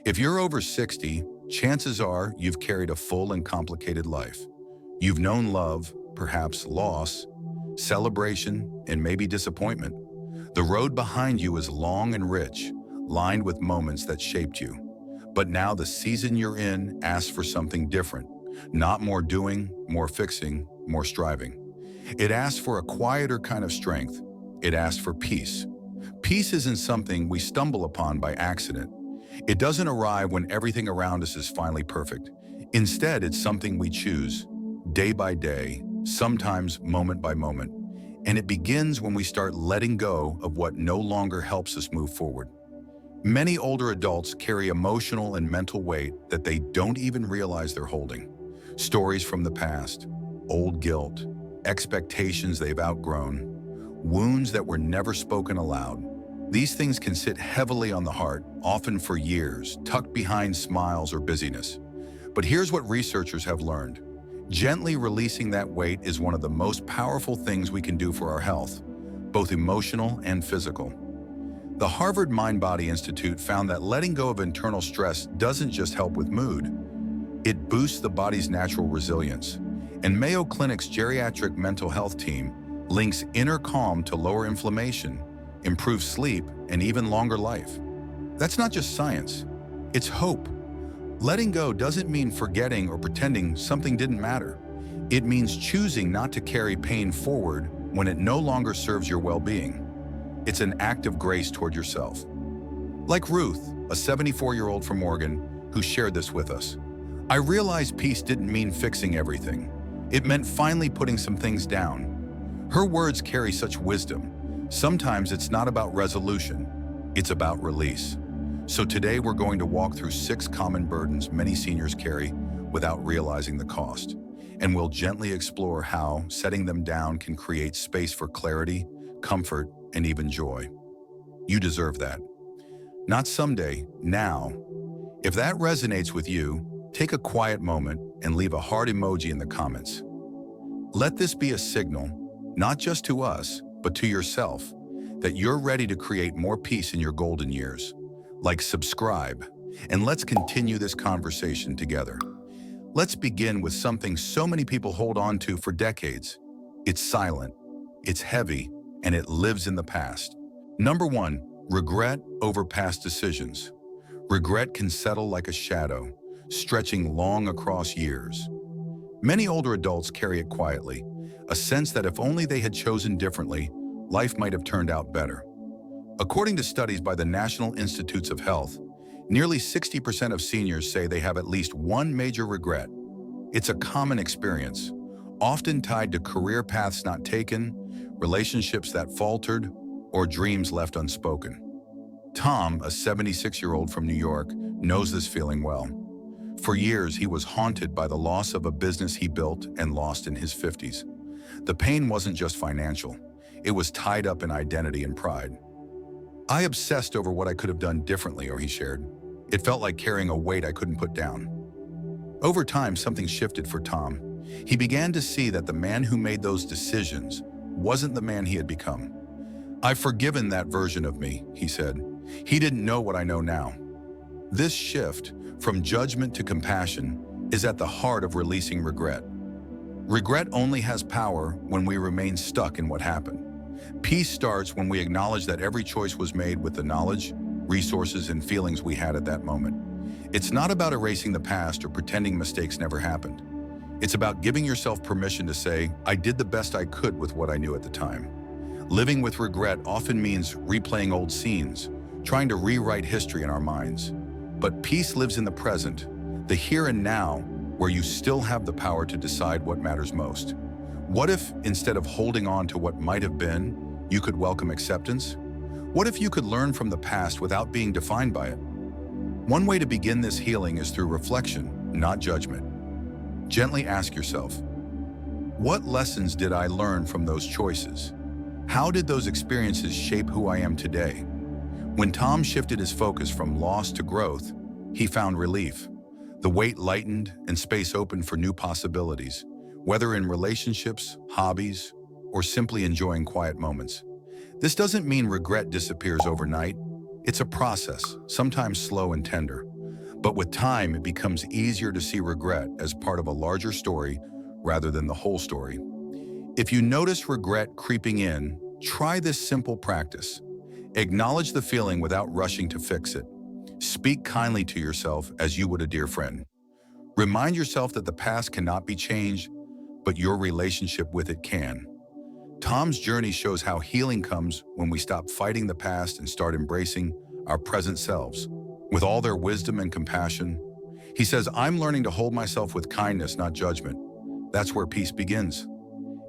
If you're over 60, chances are you've carried a full and complicated life. You've known love, perhaps loss, celebration, and maybe disappointment. The road behind you is long and rich, lined with moments that shaped you. But now the season you're in asks for something different. Not more doing, more fixing, more striving. It asks for a quieter kind of strength. It asks for peace. Peace isn't something we stumble upon by accident. It doesn't arrive when everything around us is finally perfect. Instead, it's something we choose, day by day, sometimes moment by moment. And it begins when we start letting go of what no longer helps us move forward. Many older adults carry emotional and mental weight that they don't even realize they're holding. Stories from the past, old guilt, expectations they've outgrown, wounds that were never spoken aloud. These things can sit heavily on the heart, often for years, tucked behind smiles or busyness. But here's what researchers have learned. Gently releasing that weight is one of the most powerful things we can do for our health, both emotional and physical. The Harvard Mind-Body Institute found that letting go of internal stress doesn't just help with mood. It boosts the body's natural resilience. And Mayo Clinic's geriatric mental health team links inner calm to lower inflammation, improve sleep, and even longer life. That's not just science, it's hope. Letting go doesn't mean forgetting or pretending something didn't matter. It means choosing not to carry pain forward when it no longer serves your well-being. It's an act of grace toward yourself. Like Ruth, a 74-year-old from Oregon, who shared this with us. I realized peace didn't mean fixing everything. It meant finally putting some things down. Her words carry such wisdom. Sometimes it's not about resolution, it's about release. So today we're going to walk through 6 common burdens many seniors carry without realizing the cost. And we'll gently explore how setting them down can create space for clarity, comfort, and even joy. You deserve that. Not someday, now. If that resonates with you, take a quiet moment and leave a heart emoji in the comments. Let this be a signal, not just to us, but to yourself, that you're ready to create more peace in your golden years. Like, subscribe, and let's continue this conversation together. Let's begin with something so many people hold on to for decades. It's silent, it's heavy, and it lives in the past. Number 1, regret over past decisions. Regret can settle like a shadow, stretching long across years. Many older adults carry it quietly, a sense that if only they had chosen differently, life might have turned out better. According to studies by the National Institutes of Health, nearly 60% of seniors say they have at least one major regret. It's a common experience, often tied to career paths not taken, relationships that faltered, or dreams left unspoken. Tom, a 76-year-old from New York, knows this feeling well. For years, he was haunted by the loss of a business he built and lost in his 50s. The pain wasn't just financial. It was tied up in identity and pride. I obsessed over what I could have done differently, or he shared. It felt like carrying a weight I couldn't put down. Over time, something shifted for Tom. He began to see that the man who made those decisions wasn't the man he had become. I've forgiven that version of me, he said. He didn't know what I know now. This shift, from judgment to compassion, is at the heart of releasing regret. Regret only has power when we remain stuck in what happened. Peace starts when we acknowledge that every choice was made with the knowledge, resources, and feelings we had at that moment. It's not about erasing the past or pretending mistakes never happened. It's about giving yourself permission to say, I did the best I could with what I knew at the time. Living with regret often means replaying old scenes, trying to rewrite history in our minds. But peace lives in the present, the here and now, where you still have the power to decide what matters most. What if, instead of holding on to what might have been, you could welcome acceptance? What if you could learn from the past without being defined by it? One way to begin this healing is through reflection, not judgment. Gently ask yourself, what lessons did I learn from those choices? How did those experiences shape who I am today? When Tom shifted his focus from loss to growth, he found relief. The weight lightened and space opened for new possibilities, whether in relationships, hobbies, or simply enjoying quiet moments. This doesn't mean regret disappears overnight. It's a process, sometimes slow and tender. But with time, it becomes easier to see regret as part of a larger story rather than the whole story. If you notice regret creeping in, try this simple practice. Acknowledge the feeling without rushing to fix it. Speak kindly to yourself as you would a dear friend. Remind yourself that the past cannot be changed, but your relationship with it can. Tom's journey shows how healing comes when we stop fighting the past and start embracing our present selves. With all their wisdom and compassion, he says, I'm learning to hold myself with kindness, not judgment. That's where peace begins.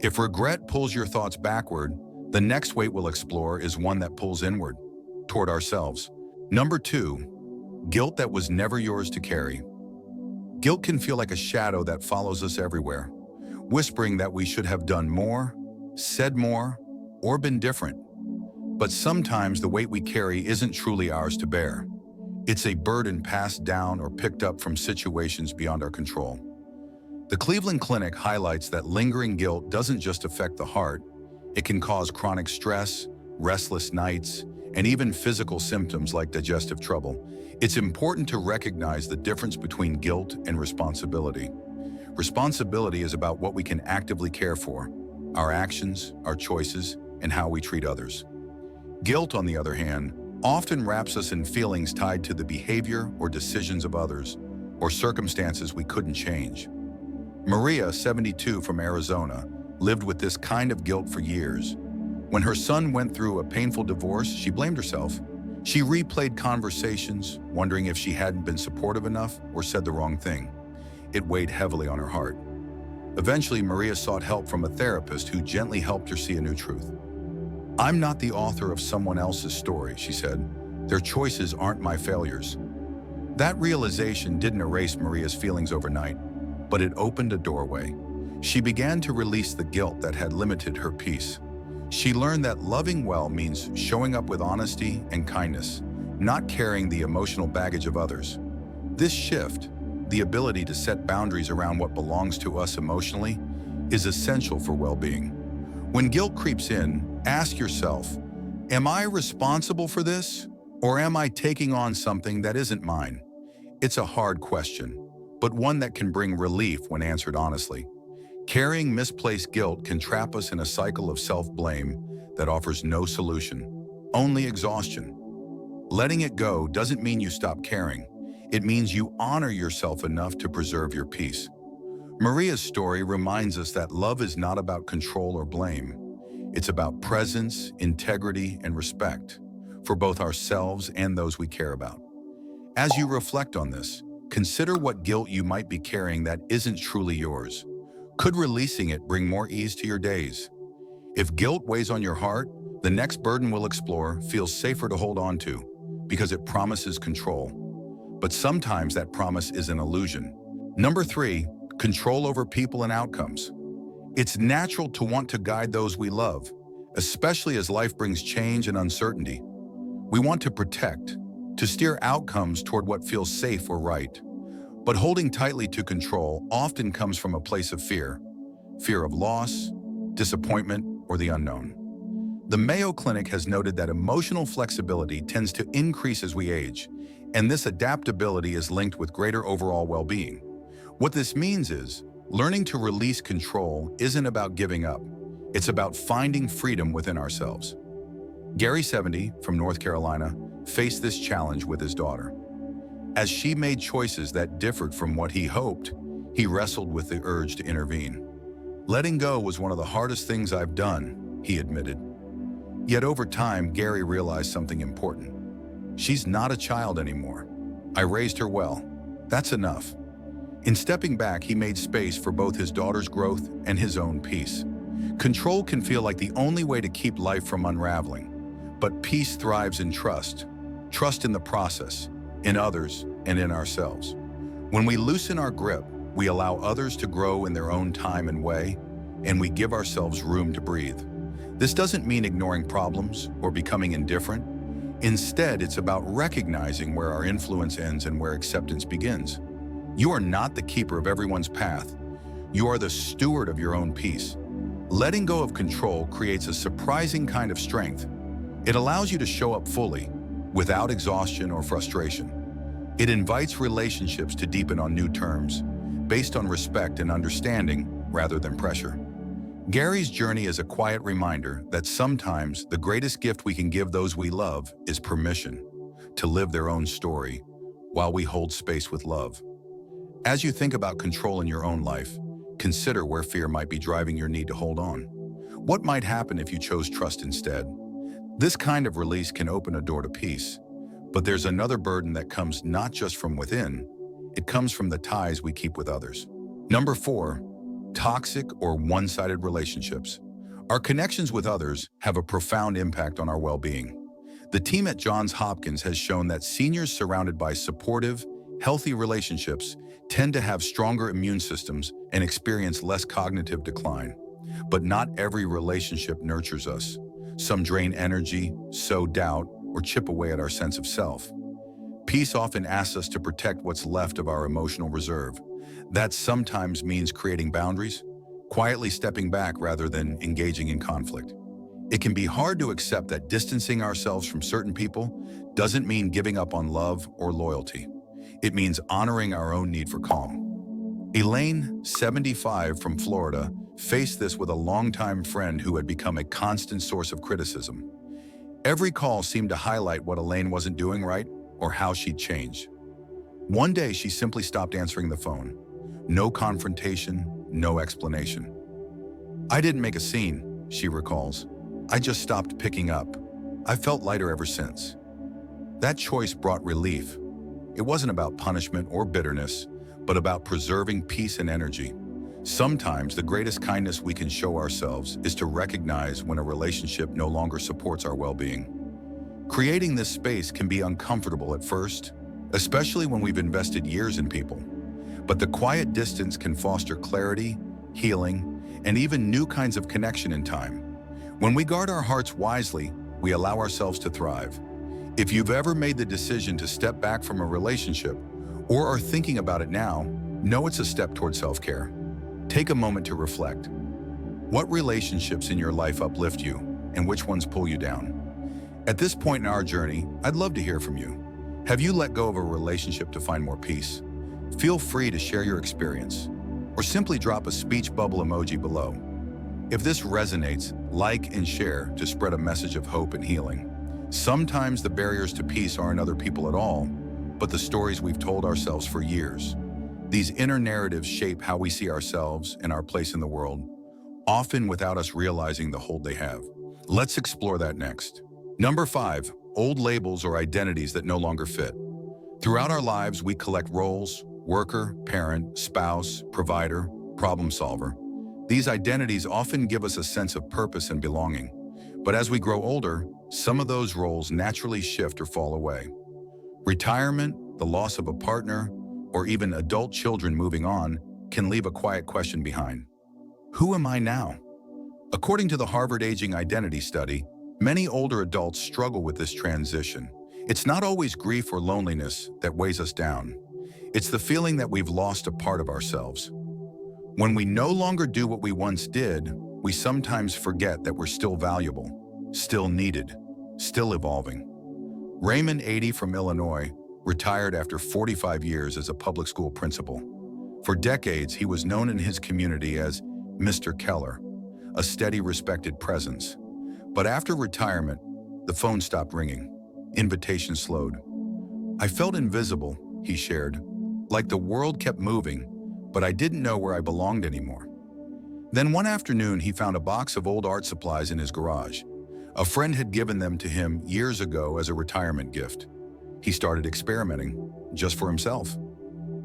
If regret pulls your thoughts backward, the next weight we'll explore is one that pulls inward, toward ourselves. Number 2, guilt that was never yours to carry. Guilt can feel like a shadow that follows us everywhere, whispering that we should have done more, said more, or been different. But sometimes the weight we carry isn't truly ours to bear. It's a burden passed down or picked up from situations beyond our control. The Cleveland Clinic highlights that lingering guilt doesn't just affect the heart, it can cause chronic stress, restless nights, and even physical symptoms like digestive trouble. It's important to recognize the difference between guilt and responsibility. Responsibility is about what we can actively care for, our actions, our choices, and how we treat others. Guilt, on the other hand, often wraps us in feelings tied to the behavior or decisions of others, or circumstances we couldn't change. Maria, 72, from Arizona, lived with this kind of guilt for years. When her son went through a painful divorce, she blamed herself. She replayed conversations, wondering if she hadn't been supportive enough or said the wrong thing. It weighed heavily on her heart. Eventually, Maria sought help from a therapist who gently helped her see a new truth. I'm not the author of someone else's story, she said. Their choices aren't my failures. That realization didn't erase Maria's feelings overnight, but it opened a doorway. She began to release the guilt that had limited her peace. She learned that loving well means showing up with honesty and kindness, not carrying the emotional baggage of others. This shift, the ability to set boundaries around what belongs to us emotionally, is essential for well-being. When guilt creeps in, ask yourself, am I responsible for this, or am I taking on something that isn't mine? It's a hard question, but one that can bring relief when answered honestly. Carrying misplaced guilt can trap us in a cycle of self-blame that offers no solution, only exhaustion. Letting it go doesn't mean you stop caring. It means you honor yourself enough to preserve your peace. Maria's story reminds us that love is not about control or blame. It's about presence, integrity, and respect for both ourselves and those we care about. As you reflect on this, consider what guilt you might be carrying that isn't truly yours. Could releasing it bring more ease to your days? If guilt weighs on your heart, the next burden we'll explore feels safer to hold on to because it promises control. But sometimes that promise is an illusion. Number 3, control over people and outcomes. It's natural to want to guide those we love, especially as life brings change and uncertainty. We want to protect, to steer outcomes toward what feels safe or right. But holding tightly to control often comes from a place of fear of loss, disappointment, or the unknown. The Mayo Clinic has noted that emotional flexibility tends to increase as we age, and this adaptability is linked with greater overall well-being. What this means is, learning to release control isn't about giving up. It's about finding freedom within ourselves. Gary, 70, from North Carolina, faced this challenge with his daughter. As she made choices that differed from what he hoped, he wrestled with the urge to intervene. Letting go was one of the hardest things I've done, he admitted. Yet over time, Gary realized something important. She's not a child anymore. I raised her well. That's enough. In stepping back, he made space for both his daughter's growth and his own peace. Control can feel like the only way to keep life from unraveling, but peace thrives in trust. Trust in the process, in others, and in ourselves. When we loosen our grip, we allow others to grow in their own time and way, and we give ourselves room to breathe. This doesn't mean ignoring problems or becoming indifferent. Instead, it's about recognizing where our influence ends and where acceptance begins. You are not the keeper of everyone's path. You are the steward of your own peace. Letting go of control creates a surprising kind of strength. It allows you to show up fully, without exhaustion or frustration. It invites relationships to deepen on new terms, based on respect and understanding rather than pressure. Gary's journey is a quiet reminder that sometimes the greatest gift we can give those we love is permission to live their own story while we hold space with love. As you think about control in your own life, consider where fear might be driving your need to hold on. What might happen if you chose trust instead? This kind of release can open a door to peace, but there's another burden that comes not just from within, it comes from the ties we keep with others. Number 4, toxic or one-sided relationships. Our connections with others have a profound impact on our well-being. The team at Johns Hopkins has shown that seniors surrounded by supportive, healthy relationships tend to have stronger immune systems and experience less cognitive decline. But not every relationship nurtures us. Some drain energy, sow doubt, or chip away at our sense of self. Peace often asks us to protect what's left of our emotional reserve. That sometimes means creating boundaries, quietly stepping back rather than engaging in conflict. It can be hard to accept that distancing ourselves from certain people doesn't mean giving up on love or loyalty. It means honoring our own need for calm. Elaine, 75, from Florida, faced this with a longtime friend who had become a constant source of criticism. Every call seemed to highlight what Elaine wasn't doing right or how she'd changed. One day, she simply stopped answering the phone. No confrontation, no explanation. "I didn't make a scene," she recalls. "I just stopped picking up. I've felt lighter ever since." That choice brought relief. It wasn't about punishment or bitterness, but about preserving peace and energy. Sometimes the greatest kindness we can show ourselves is to recognize when a relationship no longer supports our well-being. Creating this space can be uncomfortable at first, especially when we've invested years in people. But the quiet distance can foster clarity, healing, and even new kinds of connection in time. When we guard our hearts wisely, we allow ourselves to thrive. If you've ever made the decision to step back from a relationship or are thinking about it now, know it's a step toward self-care. Take a moment to reflect. What relationships in your life uplift you, and which ones pull you down? At this point in our journey, I'd love to hear from you. Have you let go of a relationship to find more peace? Feel free to share your experience, or simply drop a speech bubble emoji below. If this resonates, like and share to spread a message of hope and healing. Sometimes the barriers to peace aren't other people at all, but the stories we've told ourselves for years. These inner narratives shape how we see ourselves and our place in the world, often without us realizing the hold they have. Let's explore that next. Number 5, old labels or identities that no longer fit. Throughout our lives, we collect roles: worker, parent, spouse, provider, problem solver. These identities often give us a sense of purpose and belonging. But as we grow older, some of those roles naturally shift or fall away. Retirement, the loss of a partner, or even adult children moving on can leave a quiet question behind. Who am I now? According to the Harvard Aging Identity Study, many older adults struggle with this transition. It's not always grief or loneliness that weighs us down. It's the feeling that we've lost a part of ourselves. When we no longer do what we once did, we sometimes forget that we're still valuable, still needed, still evolving. Raymond, 80, from Illinois, retired after 45 years as a public school principal. For decades, he was known in his community as Mr. Keller, a steady, respected presence. But after retirement, the phone stopped ringing. Invitations slowed. "I felt invisible," he shared, "like the world kept moving, but I didn't know where I belonged anymore." Then one afternoon, he found a box of old art supplies in his garage. A friend had given them to him years ago as a retirement gift. He started experimenting, just for himself.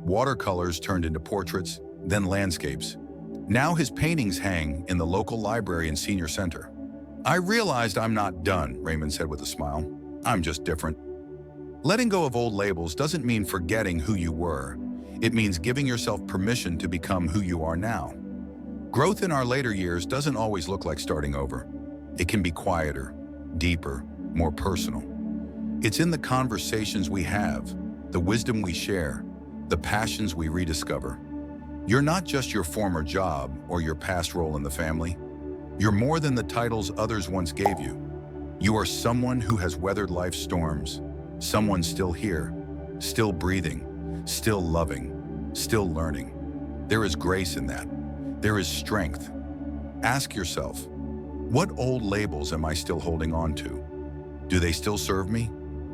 Watercolors turned into portraits, then landscapes. Now his paintings hang in the local library and senior center. "I realized I'm not done," Raymond said with a smile. "I'm just different." Letting go of old labels doesn't mean forgetting who you were. It means giving yourself permission to become who you are now. Growth in our later years doesn't always look like starting over. It can be quieter, deeper, more personal. It's in the conversations we have, the wisdom we share, the passions we rediscover. You're not just your former job or your past role in the family. You're more than the titles others once gave you. You are someone who has weathered life's storms, someone still here, still breathing, still loving, still learning. There is grace in that. There is strength. Ask yourself, what old labels am I still holding on to? Do they still serve me?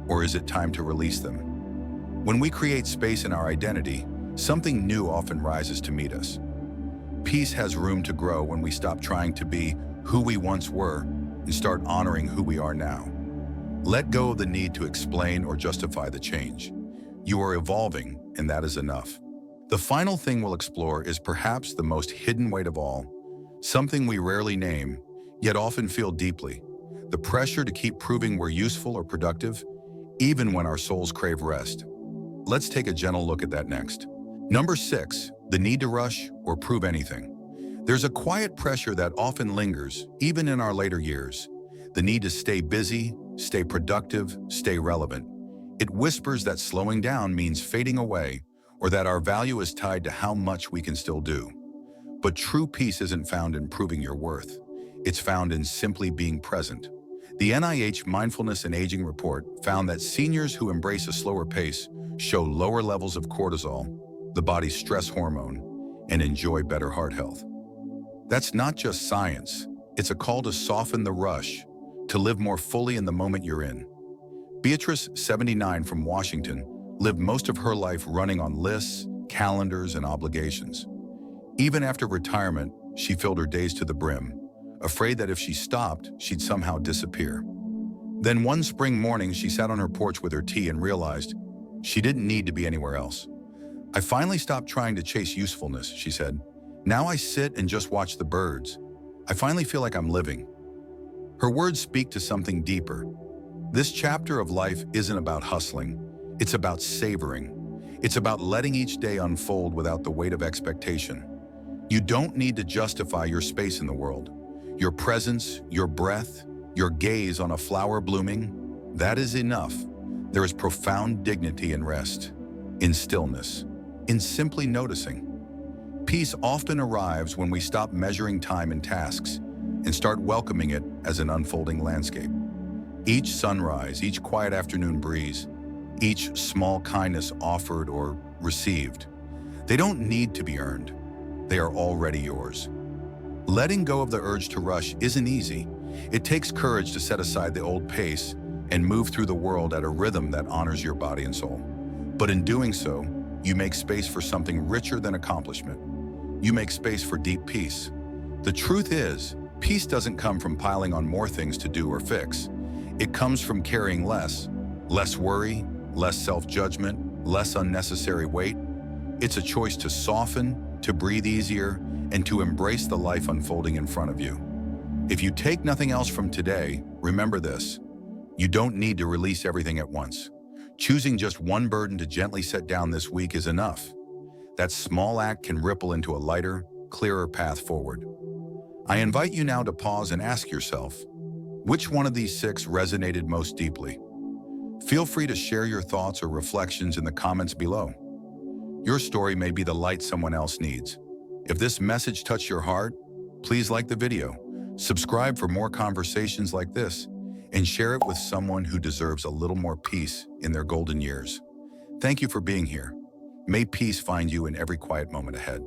Or is it time to release them? When we create space in our identity, something new often rises to meet us. Peace has room to grow when we stop trying to be who we once were and start honoring who we are now. Let go of the need to explain or justify the change. You are evolving, and that is enough. The final thing we'll explore is perhaps the most hidden weight of all, something we rarely name, yet often feel deeply: the pressure to keep proving we're useful or productive, even when our souls crave rest. Let's take a gentle look at that next. Number 6, the need to rush or prove anything. There's a quiet pressure that often lingers, even in our later years. The need to stay busy, stay productive, stay relevant. It whispers that slowing down means fading away, or that our value is tied to how much we can still do. But true peace isn't found in proving your worth. It's found in simply being present. The NIH Mindfulness and Aging Report found that seniors who embrace a slower pace show lower levels of cortisol, the body's stress hormone, and enjoy better heart health. That's not just science. It's a call to soften the rush, to live more fully in the moment you're in. Beatrice, 79, from Washington, lived most of her life running on lists, calendars, and obligations. Even after retirement, she filled her days to the brim, afraid that if she stopped, she'd somehow disappear. Then one spring morning, she sat on her porch with her tea and realized she didn't need to be anywhere else. "I finally stopped trying to chase usefulness," she said. "Now I sit and just watch the birds. I finally feel like I'm living." Her words speak to something deeper. This chapter of life isn't about hustling. It's about savoring. It's about letting each day unfold without the weight of expectation. You don't need to justify your space in the world. Your presence, your breath, your gaze on a flower blooming, that is enough. There is profound dignity in rest, in stillness, in simply noticing. Peace often arrives when we stop measuring time in tasks and start welcoming it as an unfolding landscape. Each sunrise, each quiet afternoon breeze, each small kindness offered or received, they don't need to be earned. They are already yours. Letting go of the urge to rush isn't easy. It takes courage to set aside the old pace and move through the world at a rhythm that honors your body and soul. But in doing so, you make space for something richer than accomplishment. You make space for deep peace. The truth is, peace doesn't come from piling on more things to do or fix. It comes from carrying less worry, less self-judgment, less unnecessary weight. It's a choice to soften, to breathe easier, and to embrace the life unfolding in front of you. If you take nothing else from today, remember this: you don't need to release everything at once. Choosing just one burden to gently set down this week is enough. That small act can ripple into a lighter, clearer path forward. I invite you now to pause and ask yourself, which one of these 6 resonated most deeply? Feel free to share your thoughts or reflections in the comments below. Your story may be the light someone else needs. If this message touched your heart, please like the video, subscribe for more conversations like this, and share it with someone who deserves a little more peace in their golden years. Thank you for being here. May peace find you in every quiet moment ahead.